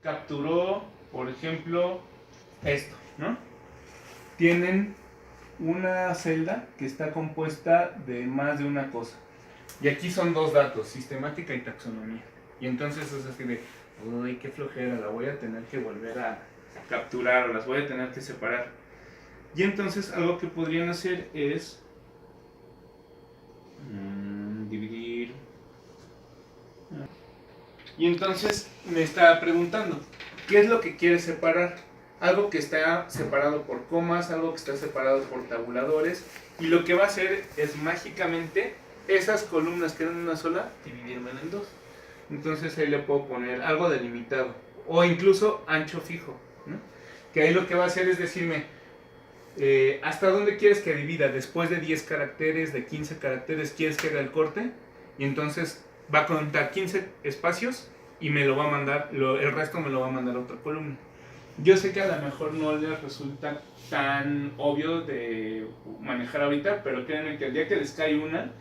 capturó, por ejemplo, esto, ¿no? Tienen una celda que está compuesta de más de una cosa. Y aquí son dos datos, sistemática y taxonomía. Y entonces es así de, uy, qué flojera, la voy a tener que volver a capturar o las voy a tener que separar. Y entonces algo que podrían hacer es dividir. Y entonces me estaba preguntando, ¿qué es lo que quiere separar? Algo que está separado por comas, algo que está separado por tabuladores. Y lo que va a hacer es mágicamente esas columnas que eran una sola, dividírmela en dos. Entonces ahí le puedo poner algo delimitado o incluso ancho fijo, ¿no? Que ahí lo que va a hacer es decirme hasta dónde quieres que divida. Después de 10 caracteres, de 15 caracteres, quieres que haga el corte. Y entonces va a contar 15 espacios y me lo va a mandar, el resto me lo va a mandar a otra columna. Yo sé que a lo mejor no les resulta tan obvio de manejar ahorita, pero créanme que el día que les cae una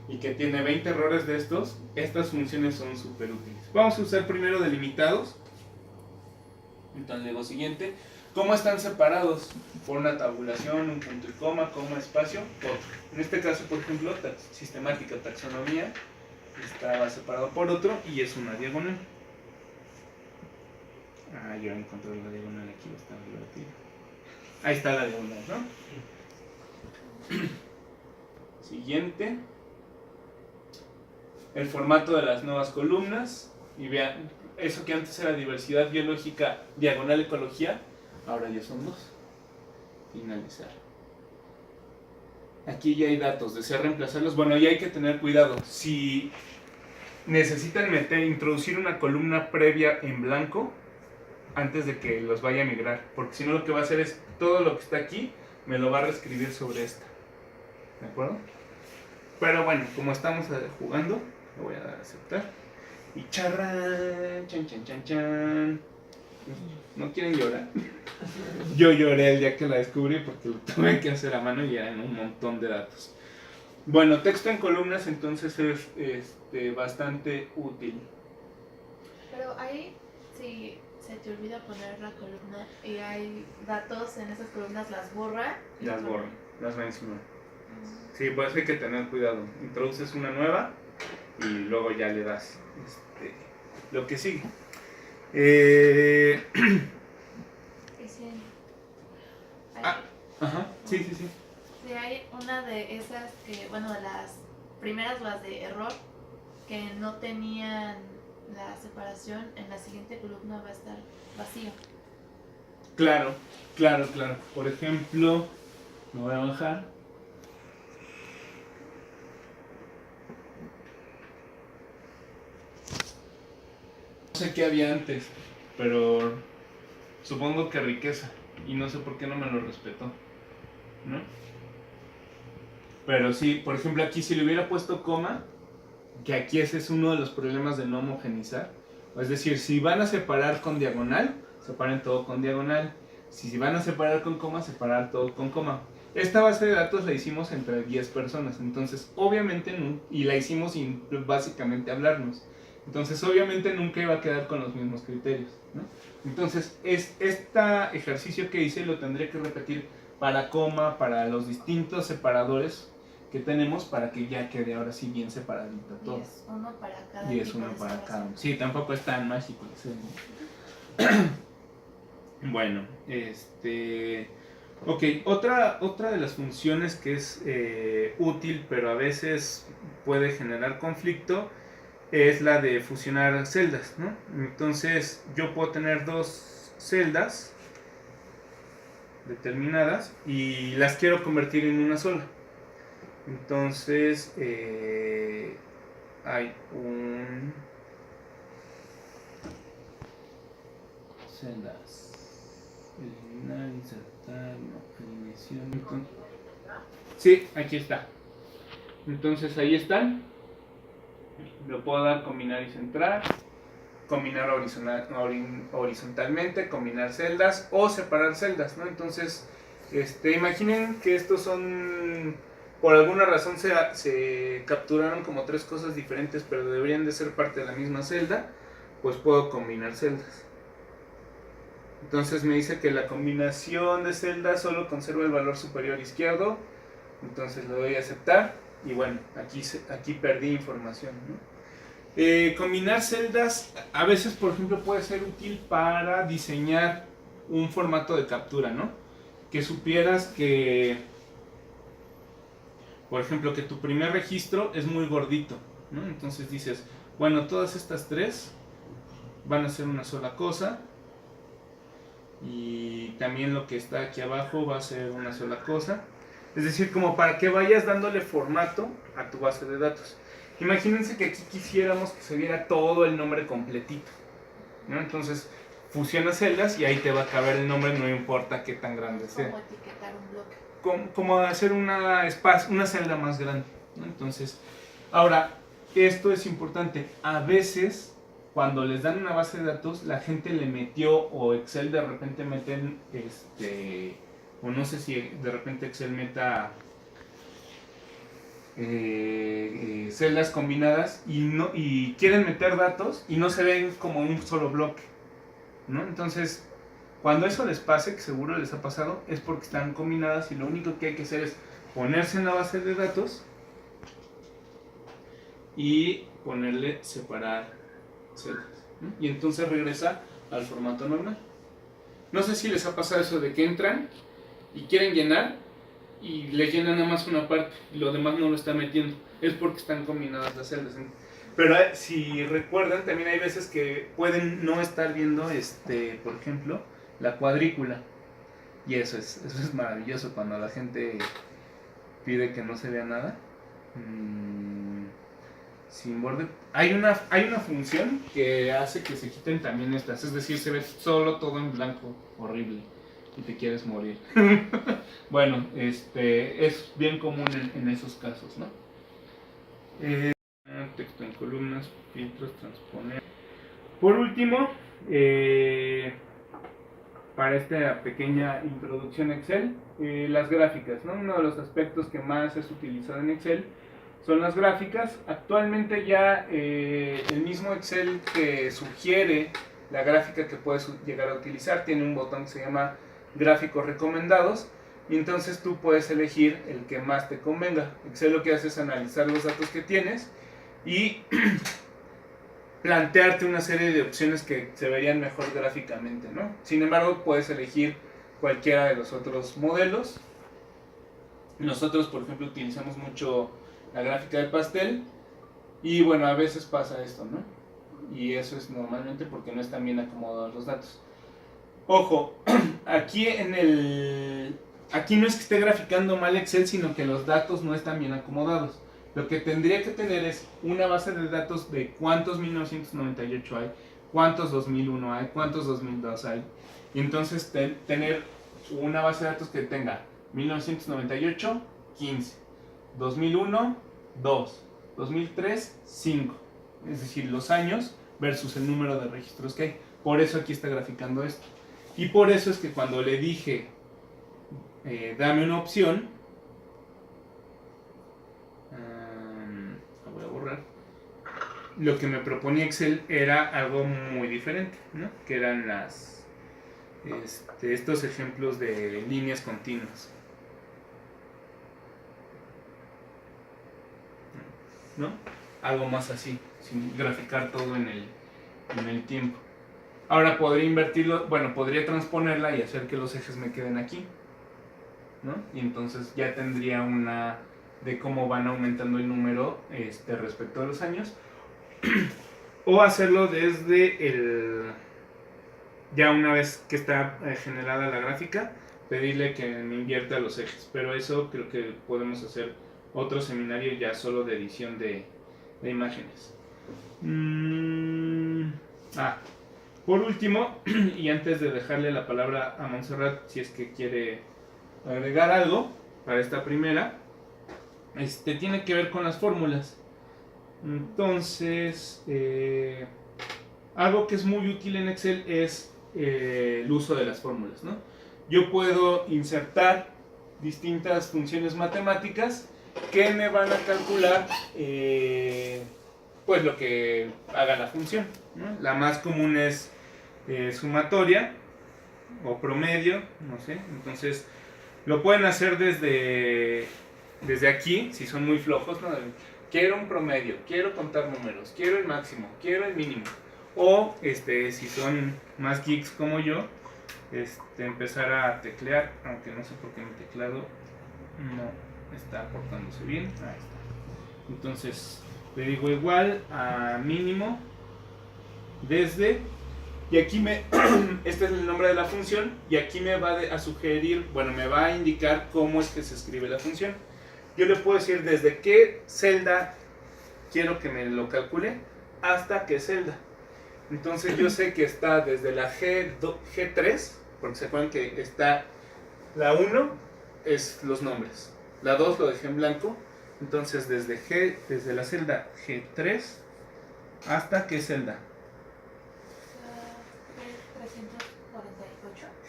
y que tiene 20 errores de estos, estas funciones son súper útiles. Vamos a usar primero delimitados. Entonces luego siguiente, ¿cómo están separados? Por una tabulación, un punto y coma, espacio, otro. En este caso, por ejemplo, sistemática, taxonomía, estaba separado por otro y es una diagonal. Ah, yo encontré la diagonal aquí, está divertido. Ahí está la diagonal, ¿no? Siguiente. El formato de las nuevas columnas. Y vean, eso que antes era diversidad biológica, diagonal ecología, ahora ya son dos. Finalizar. Aquí ya hay datos, desea reemplazarlos. Bueno, ya hay que tener cuidado. Si necesitan introducir una columna previa en blanco antes de que los vaya a migrar, porque si no lo que va a hacer es todo lo que está aquí me lo va a reescribir sobre esta, ¿de acuerdo? Pero bueno, como estamos jugando, le voy a dar a aceptar y charran, chan chan chan chan. ¿No quieren llorar? Yo lloré el día que la descubrí porque lo tuve que hacer a mano y eran un montón de datos. Bueno, texto en columnas entonces es bastante útil. Pero ahí, si se te olvida poner la columna y hay datos en esas columnas, ¿las borra? Las borra, las va encima. Sí, pues hay que tener cuidado. Introduces una nueva y luego ya le das lo que sigue. Ajá, sí. Si hay una de esas que, bueno, las primeras, las de error, que no tenían la separación, en la siguiente columna va a estar vacío. Claro. Por ejemplo, me voy a bajar. No sé qué había antes, pero supongo que riqueza. Y no sé por qué no me lo respetó, ¿no? Pero sí, por ejemplo, aquí si le hubiera puesto coma, que aquí ese es uno de los problemas de no homogenizar. Es decir, si van a separar con diagonal, separen todo con diagonal. Si van a separar con coma, separar todo con coma. Esta base de datos la hicimos entre 10 personas, entonces obviamente y la hicimos sin básicamente hablarnos. Entonces obviamente nunca iba a quedar con los mismos criterios, ¿no? Entonces este ejercicio que hice lo tendré que repetir para coma, para los distintos separadores que tenemos, para que ya quede ahora sí bien separadito todo. Y es uno para cada. Y es uno para cada uno. Sí, tampoco es tan mágico. Bueno, ok, otra de las funciones que es útil, pero a veces puede generar conflicto, es la de fusionar celdas, ¿no? Entonces yo puedo tener dos celdas determinadas y las quiero convertir en una sola. Entonces hay un celdas, eliminar, insertar, eliminación. Sí, aquí está. Entonces ahí están. Lo puedo dar combinar y centrar, combinar horizontalmente, combinar celdas o separar celdas, ¿no? Entonces, imaginen que estos son, por alguna razón se capturaron como tres cosas diferentes, pero deberían de ser parte de la misma celda, pues puedo combinar celdas. Entonces me dice que la combinación de celdas solo conserva el valor superior izquierdo. Entonces le doy a aceptar. Y bueno, aquí perdí información, ¿no? Combinar celdas a veces, por ejemplo, puede ser útil para diseñar un formato de captura, ¿no? Que supieras que, por ejemplo, que tu primer registro es muy gordito, ¿no? Entonces dices, bueno, todas estas tres van a ser una sola cosa y también lo que está aquí abajo va a ser una sola cosa. Es decir, como para que vayas dándole formato a tu base de datos. Imagínense que aquí quisiéramos que se viera todo el nombre completito, ¿no? Entonces fusionas celdas y ahí te va a caber el nombre, no importa qué tan grande sea. Como etiquetar un bloque. Como hacer una celda más grande, ¿no? Entonces, ahora, esto es importante. A veces, cuando les dan una base de datos, la gente le metió, o Excel de repente meten, o no sé si de repente Excel meta celdas combinadas y quieren meter datos y no se ven como un solo bloque, ¿no? Entonces, cuando eso les pase, que seguro les ha pasado, es porque están combinadas y lo único que hay que hacer es ponerse en la base de datos y ponerle separar celdas, ¿no? Y entonces regresa al formato normal. No sé si les ha pasado eso de que entran y quieren llenar y le llenan nada más una parte y lo demás no lo está metiendo. Es porque están combinadas las celdas, ¿no? Pero si recuerdan, también hay veces que pueden no estar viendo, por ejemplo, la cuadrícula. Y eso es maravilloso cuando la gente pide que no se vea nada. Sin borde. Hay una función que hace que se quiten también estas. Es decir, se ve solo todo en blanco. Horrible. Y te quieres morir. Bueno, es bien común en esos casos, ¿no? Texto en columnas, filtros, transponer. Por último, para esta pequeña introducción a Excel, las gráficas, ¿no? Uno de los aspectos que más es utilizado en Excel son las gráficas. Actualmente ya el mismo Excel que sugiere la gráfica que puedes llegar a utilizar tiene un botón que se llama gráficos recomendados y entonces tú puedes elegir el que más te convenga. Excel lo que hace es analizar los datos que tienes y plantearte una serie de opciones que se verían mejor gráficamente, ¿no? Sin embargo, puedes elegir cualquiera de los otros modelos. Nosotros, por ejemplo, utilizamos mucho la gráfica de pastel y bueno, a veces pasa esto, ¿no? Y eso es normalmente porque no están bien acomodados los datos. Ojo, aquí aquí no es que esté graficando mal Excel, sino que los datos no están bien acomodados. Lo que tendría que tener es una base de datos de cuántos 1998 hay, cuántos 2001 hay, cuántos 2002 hay. Y entonces tener una base de datos que tenga 1998, 15, 2001, 2, 2003, 5. Es decir, los años versus el número de registros que hay. Por eso aquí está graficando esto. Y por eso es que cuando le dije, dame una opción, la voy a borrar, lo que me proponía Excel era algo muy diferente, ¿no? Que eran estos ejemplos de líneas continuas, ¿no? Algo más así, sin graficar todo en el tiempo. Ahora podría invertirlo, bueno, podría transponerla y hacer que los ejes me queden aquí, ¿no? Y entonces ya tendría una de cómo van aumentando el número respecto a los años. O hacerlo desde ya una vez que está generada la gráfica, pedirle que me invierta los ejes. Pero eso creo que podemos hacer otro seminario ya solo de edición de imágenes. Por último, y antes de dejarle la palabra a Montserrat, si es que quiere agregar algo para esta primera, tiene que ver con las fórmulas. Entonces, algo que es muy útil en Excel es el uso de las fórmulas, ¿no? Yo puedo insertar distintas funciones matemáticas que me van a calcular pues lo que haga la función, ¿no? La más común es sumatoria, o promedio, no sé. Entonces lo pueden hacer desde aquí, si son muy flojos, ¿no? Quiero un promedio, quiero contar números, quiero el máximo, quiero el mínimo. O si son más geeks como yo, empezar a teclear, aunque no sé por qué mi teclado no está portándose bien. Ahí está. Entonces le digo igual a mínimo desde, y aquí este es el nombre de la función, y aquí me va a sugerir, bueno, me va a indicar cómo es que se escribe la función. Yo le puedo decir desde qué celda quiero que me lo calcule hasta qué celda. Entonces yo sé que está desde la G3, porque se acuerdan que está la 1 es los nombres, la 2 lo dejé en blanco. Entonces desde la celda G3 hasta qué celda.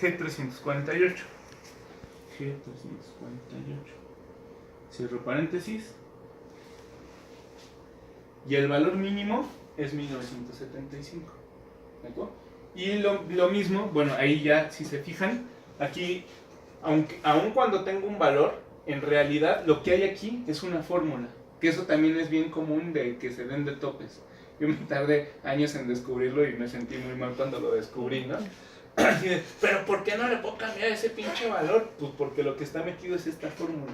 G348. Cierro paréntesis. Y el valor mínimo es 1975. ¿De acuerdo? Y lo mismo, bueno, ahí ya, si se fijan, aquí, aun cuando tengo un valor, en realidad lo que hay aquí es una fórmula. Que eso también es bien común de que se den de topes. Yo me tardé años en descubrirlo y me sentí muy mal cuando lo descubrí, ¿no? Pero ¿por qué no le puedo cambiar ese pinche valor? Pues porque lo que está metido es esta fórmula.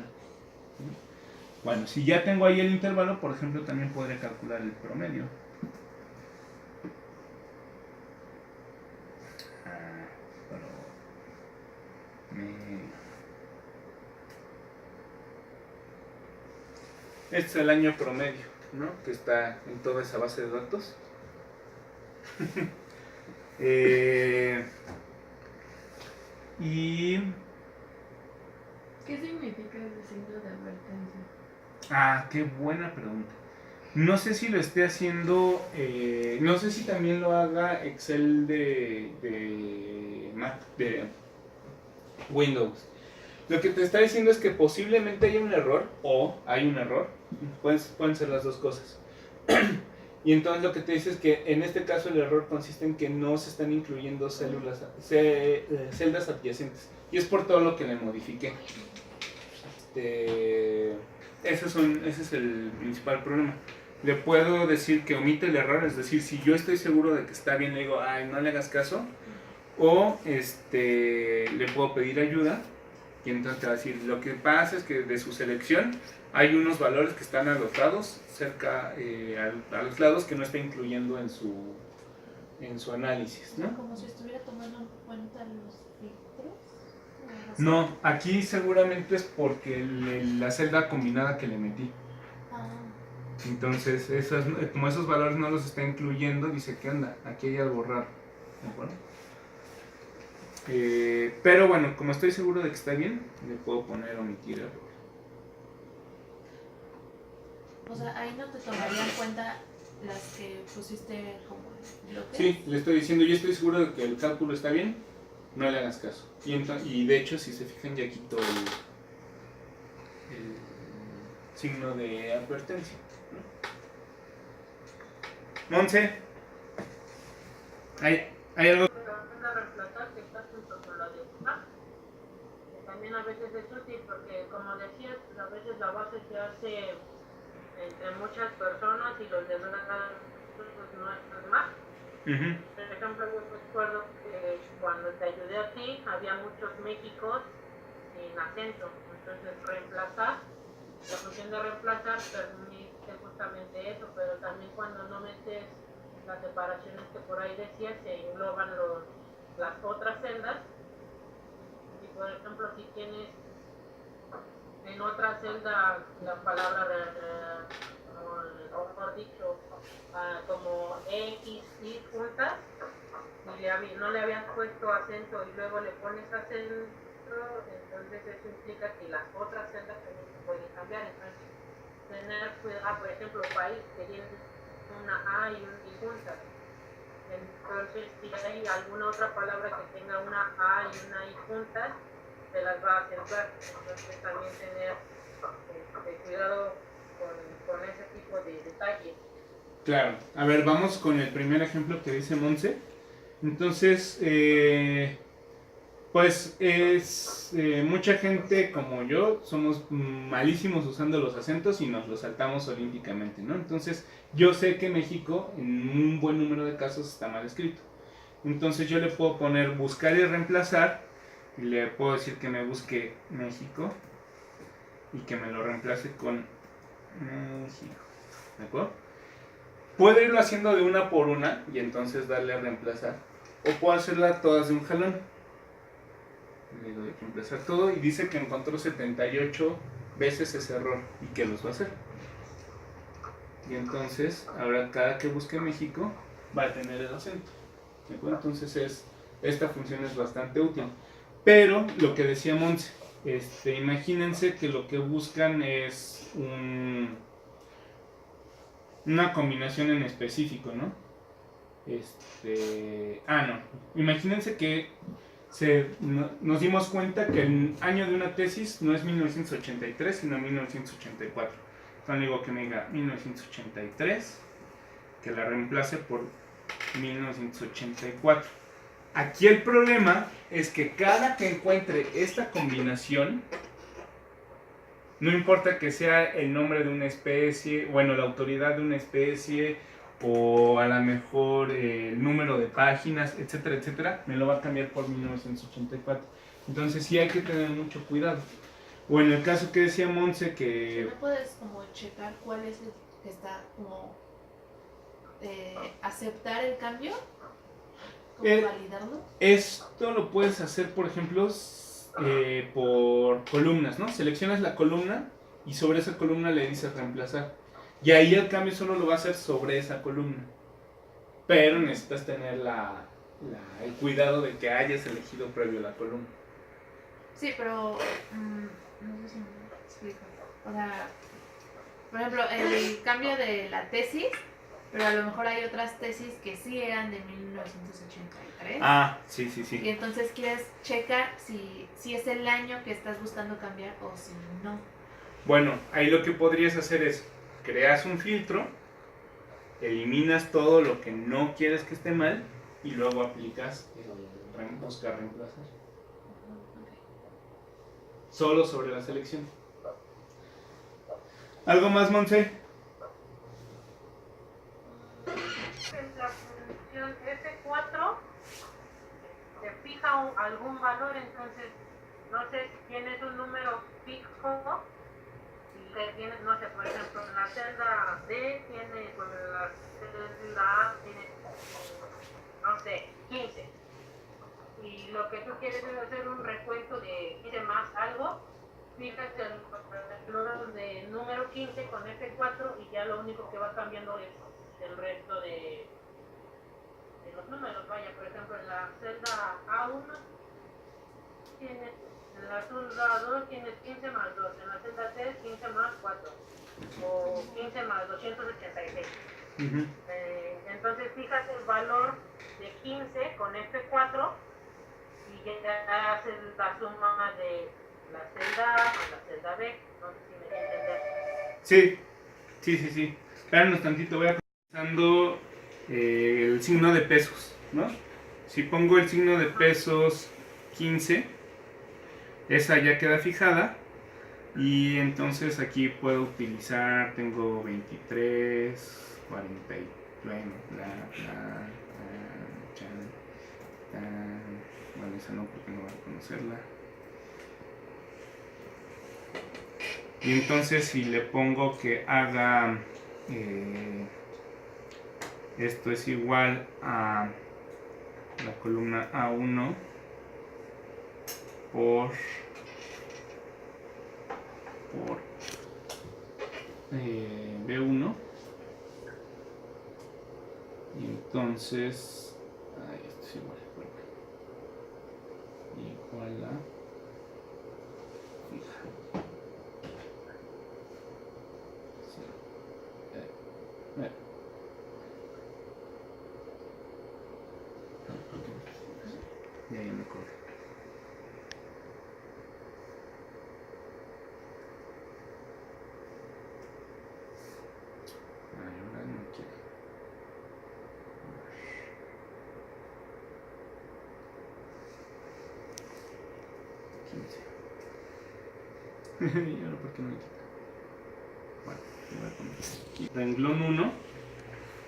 Bueno, si ya tengo ahí el intervalo, por ejemplo, también podré calcular el promedio. Este es el año promedio, ¿no? Que está en toda esa base de datos. Y... ¿Qué significa el signo de advertencia? Ah, qué buena pregunta. No sé si lo esté haciendo, no sé si también lo haga Excel de Mac, de Windows. Lo que te está diciendo es que posiblemente haya un error o hay un error. Pueden ser las dos cosas. Y entonces lo que te dice es que en este caso el error consiste en que no se están incluyendo celdas adyacentes. Y es por todo lo que le modifiqué. Ese es el principal problema. Le puedo decir que omite el error, es decir, si yo estoy seguro de que está bien, le digo, ay, no le hagas caso. O le puedo pedir ayuda. Y entonces te va a decir, lo que pasa es que de su selección hay unos valores que están anotados cerca a los lados que no está incluyendo en su análisis, ¿no? Como si estuviera tomando en cuenta los filtros. No, aquí seguramente es porque la celda combinada que le metí. Entonces, como esos valores no los está incluyendo, dice, ¿qué onda? Aquí hay algo raro. ¿De acuerdo? Pero bueno, como estoy seguro de que está bien, le puedo poner omitir error. O sea, ahí no te tomaría en cuenta las que pusiste como bloques. Sí, le estoy diciendo, yo estoy seguro de que el cálculo está bien, no le hagas caso. Y de hecho, si se fijan, ya quito el signo de advertencia, ¿no? Monse, ¿hay algo? También a veces es útil porque, como decías, a veces la base se hace entre muchas personas y los demás no es más. Por ejemplo, yo recuerdo que cuando te ayudé a ti había muchos Méxicos sin acento, entonces la función de reemplazar permite justamente eso, pero también cuando no metes las separaciones que por ahí decías, se engloban las otras celdas. Y por ejemplo, si tienes en otra celda la palabra, o mejor dicho, como X, Y juntas, y no le habías puesto acento y luego le pones acento, entonces eso implica que las otras celdas también se pueden cambiar. Entonces, tener cuidado, por ejemplo, país que tiene una A y un I juntas. Entonces, si hay alguna otra palabra que tenga una A y una I juntas, se las va a acentuar. Entonces, también tener cuidado con ese tipo de detalles. Claro. A ver, vamos con el primer ejemplo que dice Monse. Entonces, Pues es mucha gente como yo somos malísimos usando los acentos y nos los saltamos olímpicamente, ¿no? Entonces yo sé que México en un buen número de casos está mal escrito. Entonces yo le puedo poner buscar y reemplazar y le puedo decir que me busque México y que me lo reemplace con México, ¿de acuerdo? Puedo irlo haciendo de una por una y entonces darle a reemplazar, o puedo hacerla todas de un jalón. Le doy a reemplazar todo y dice que encontró 78 veces ese error y que los va a hacer. Y entonces, ahora cada que busque México va a tener el acento. ¿De acuerdo? Entonces esta función es bastante útil. Pero lo que decía Montse, imagínense que lo que buscan es una combinación en específico, ¿no? No. Imagínense que nos dimos cuenta que el año de una tesis no es 1983, sino 1984. Entonces digo que me diga 1983, que la reemplace por 1984. Aquí el problema es que cada que encuentre esta combinación, no importa que sea el nombre de una especie, bueno, la autoridad de una especie, o a lo mejor el número de páginas, etcétera, etcétera, me lo va a cambiar por 1984. Entonces sí hay que tener mucho cuidado. O en el caso que decía Monse que... ¿No puedes como checar cuál es el que está como aceptar el cambio? ¿Cómo validarlo? Esto lo puedes hacer, por ejemplo, por columnas, ¿no? Seleccionas la columna y sobre esa columna le dices reemplazar. Y ahí el cambio solo lo va a hacer sobre esa columna. Pero necesitas tener el cuidado de que hayas elegido previo la columna. Sí, pero no sé si me explico. O sea, por ejemplo, el cambio de la tesis, pero a lo mejor hay otras tesis que sí eran de 1983. Ah, sí. Y entonces quieres checar si es el año que estás buscando cambiar o si no. Bueno, ahí lo que podrías hacer es, creas un filtro, eliminas todo lo que no quieres que esté mal y luego aplicas el buscar reemplazar. Solo sobre la selección. ¿Algo más, Monse? En la función F4 te fija algún valor, entonces no sé si tienes un número fijo y que tienes, no sé, por ejemplo, en la celda D tiene, pues la celda A tiene, no sé, 15. Y lo que tú quieres es hacer un recuento de 15 más algo, fíjate el número 15 con F4 y ya lo único que va cambiando es el resto de los números. Vaya, por ejemplo, en la celda A1 tienes, en la celda 2 tienes 15 más 2, en la celda 3 15 más 4 o 15 más 286. Entonces fijas el valor de 15 con F4 y ya haces la suma de la celda A con la celda B. No sé si me voy a entender. Sí. Espéranos tantito, voy a pensando el signo de pesos, ¿no? Si pongo el signo de pesos 15, esa ya queda fijada. Y entonces aquí puedo utilizar, tengo 23, 40, bueno, bueno, esa no porque no voy a conocerla. Y entonces si le pongo que haga esto es igual a la columna A1 por B1, y entonces esto es igual a fija. Y ahí me corre. Ahora no quiero. 15. ¿Y ahora por qué no me quita? Bueno, voy a poner aquí. Renglón 1.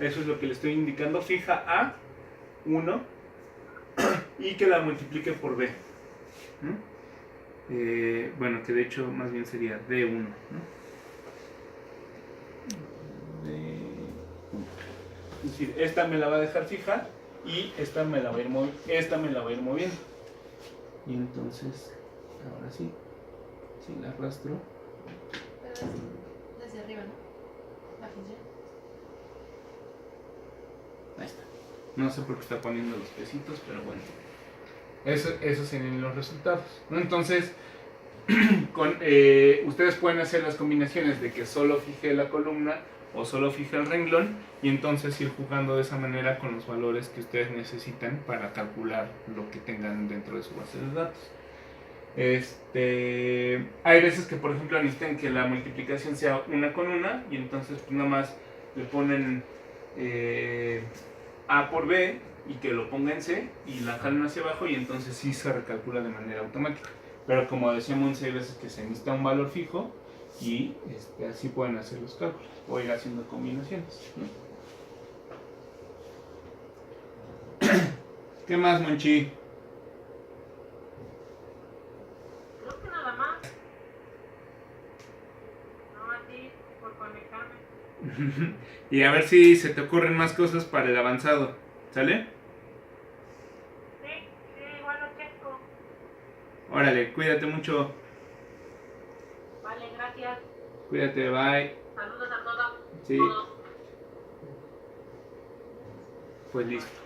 Eso es lo que le estoy indicando. Fija A 1 y que la multiplique por B. ¿No? Bueno, que de hecho más bien sería D1, ¿no? Es decir, esta me la va a dejar fija y esta me la va a ir moviendo. Y entonces, ahora sí, si la arrastro. Pero es desde arriba, ¿no? La función. Ahí está. No sé por qué está poniendo los pesitos, pero bueno. Esos serían los resultados, ¿no? Entonces, ustedes pueden hacer las combinaciones de que solo fije la columna o solo fije el renglón y entonces ir jugando de esa manera con los valores que ustedes necesitan para calcular lo que tengan dentro de su base de datos. Hay veces que, por ejemplo, necesitan que la multiplicación sea una con una y entonces pues, nada más le ponen A por B y que lo ponga en C y la jalan hacia abajo y entonces sí se recalcula de manera automática. Pero como decíamos, hay veces que se necesita un valor fijo y así pueden hacer los cálculos o ir haciendo combinaciones, ¿no? ¿Qué más, Monchi? Creo que nada más. No, a ti por conectarme. Y a ver si se te ocurren más cosas para el avanzado, ¿sale? Sí, igual lo checo. Órale, cuídate mucho. Vale, gracias. Cuídate, bye. Saludos a todos. Sí. Pues listo.